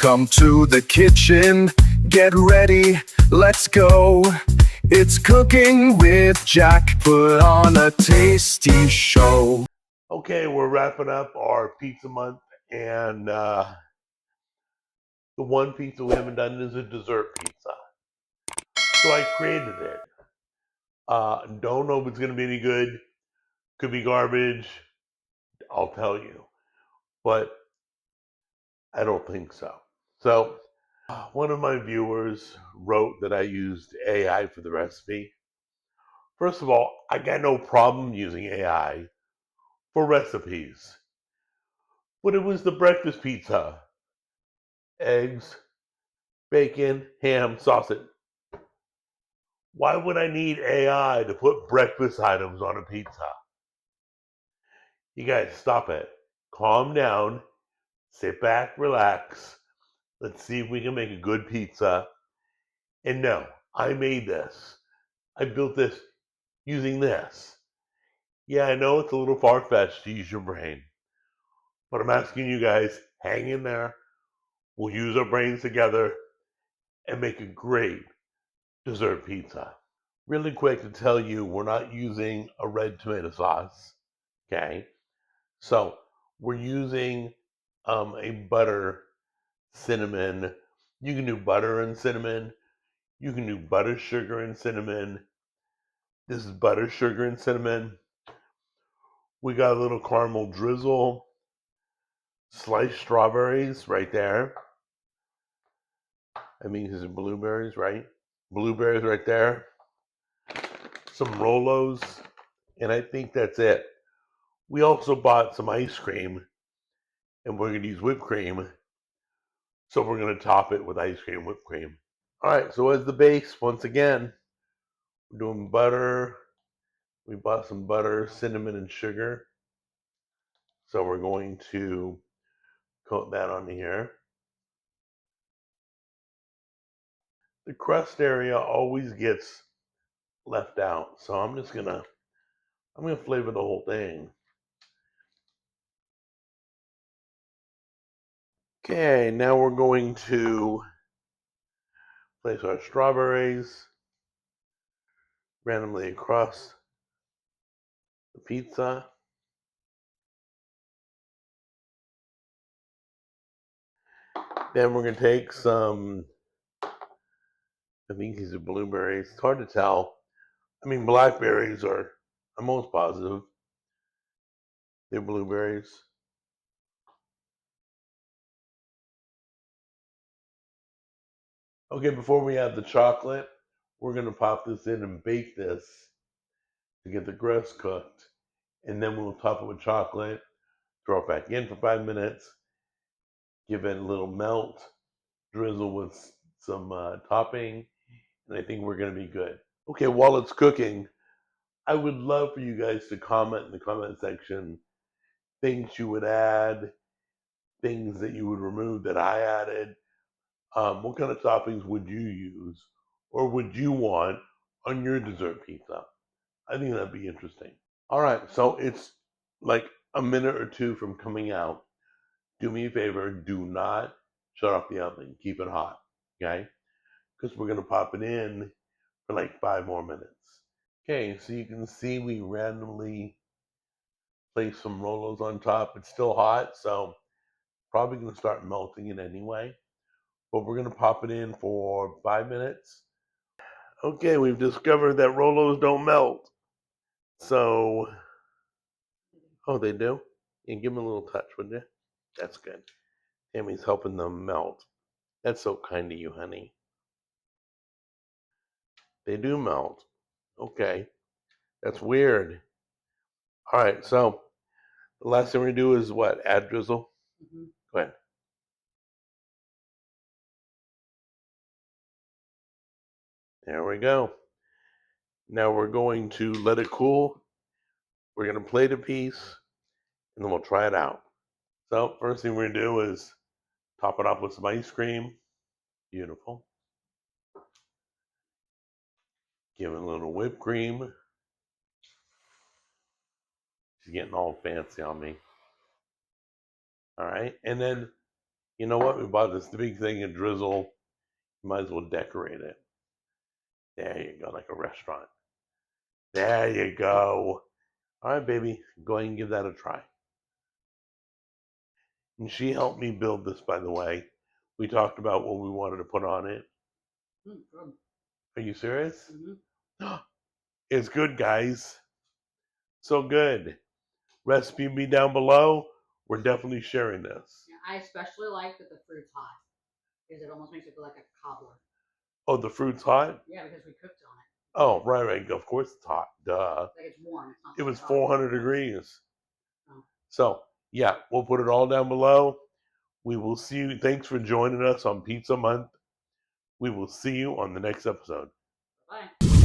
Welcome to the kitchen. Get ready, let's go. It's cooking with Jack. Put on a tasty show. Okay, we're wrapping up our pizza month, and the one pizza we haven't done is a dessert pizza. So I created it. Don't know if it's going to be any good. Could be garbage. I'll tell you. But I don't think so. So one of my viewers wrote that I used AI for the recipe. First of all, I got no problem using AI for recipes. But it was the breakfast pizza. Eggs, bacon, ham, sausage. Why would I need AI to put breakfast items on a pizza? You guys, stop it. Calm down. Sit back, relax. Let's see if we can make a good pizza. And no, I made this. I built this using this. Yeah, I know it's a little far-fetched to use your brain. But I'm asking you guys, hang in there. We'll use our brains together and make a great dessert pizza. Really quick to tell you, we're not using a red tomato sauce. Okay? So we're using a butter cinnamon. You can do butter and cinnamon. You can do butter, sugar, and cinnamon. This is butter, sugar, and cinnamon. We got a little caramel drizzle. Sliced strawberries right there. I mean, these are blueberries, right? Blueberries right there. Some Rolos. And I think that's it. We also bought some ice cream. And we're going to use whipped cream. So we're going to top it with ice cream, whipped cream. All right, so as the base, once again, we're doing butter. We bought some butter, cinnamon, and sugar. So we're going to coat that on here. The crust area always gets left out. So I'm gonna flavor the whole thing. Okay, now we're going to place our strawberries randomly across the pizza. Then we're going to take some, I think these are blueberries. It's hard to tell. I mean, blackberries are, I'm most positive they're blueberries. Okay, before we add the chocolate, we're going to pop this in and bake this to get the crust cooked. And then we'll top it with chocolate, throw it back in for 5 minutes, give it a little melt, drizzle with some topping, and I think we're going to be good. Okay, while it's cooking, I would love for you guys to comment in the comment section things you would add, things that you would remove that I added. What kind of toppings would you use or would you want on your dessert pizza? I think that'd be interesting. All right, so it's like a minute or two from coming out. Do me a favor, do not shut off the oven. Keep it hot, okay? Because we're going to pop it in for like 5 more minutes. Okay, so you can see we randomly place some Rolos on top. It's still hot, so probably going to start melting it anyway. But we're going to pop it in for 5 minutes. Okay, we've discovered that Rolos don't melt. So, oh, they do? And give them a little touch, wouldn't you? That's good. Tammy's helping them melt. That's so kind of you, honey. They do melt. Okay. That's weird. All right, so the last thing we're going to do is what? Add drizzle? Mm-hmm. Go ahead. There we go. Now we're going to let it cool. We're going to plate a piece, and then we'll try it out. So first thing we're going to do is top it off with some ice cream. Beautiful. Give it a little whipped cream. She's getting all fancy on me. All right, and then You know what? We bought this big thing of drizzle. Might as well decorate it. There you go, like a restaurant. There you go. All right, baby, go ahead and give that a try. And she helped me build this, by the way. We talked about what we wanted to put on it. Good. Are you serious? Mm-hmm. It's good, guys. So good. Recipe be down below. We're definitely sharing this. Yeah, I especially like that the fruit's hot because it almost makes it feel like a cobbler. Oh, the fruit's hot? Yeah, because we cooked on it. Oh, right. Of course it's hot. Duh. Like it's warm. It's not. It was hot. 400 degrees. Oh. So, yeah, we'll put it all down below. We will see you. Thanks for joining us on Pizza Month. We will see you on the next episode. Bye.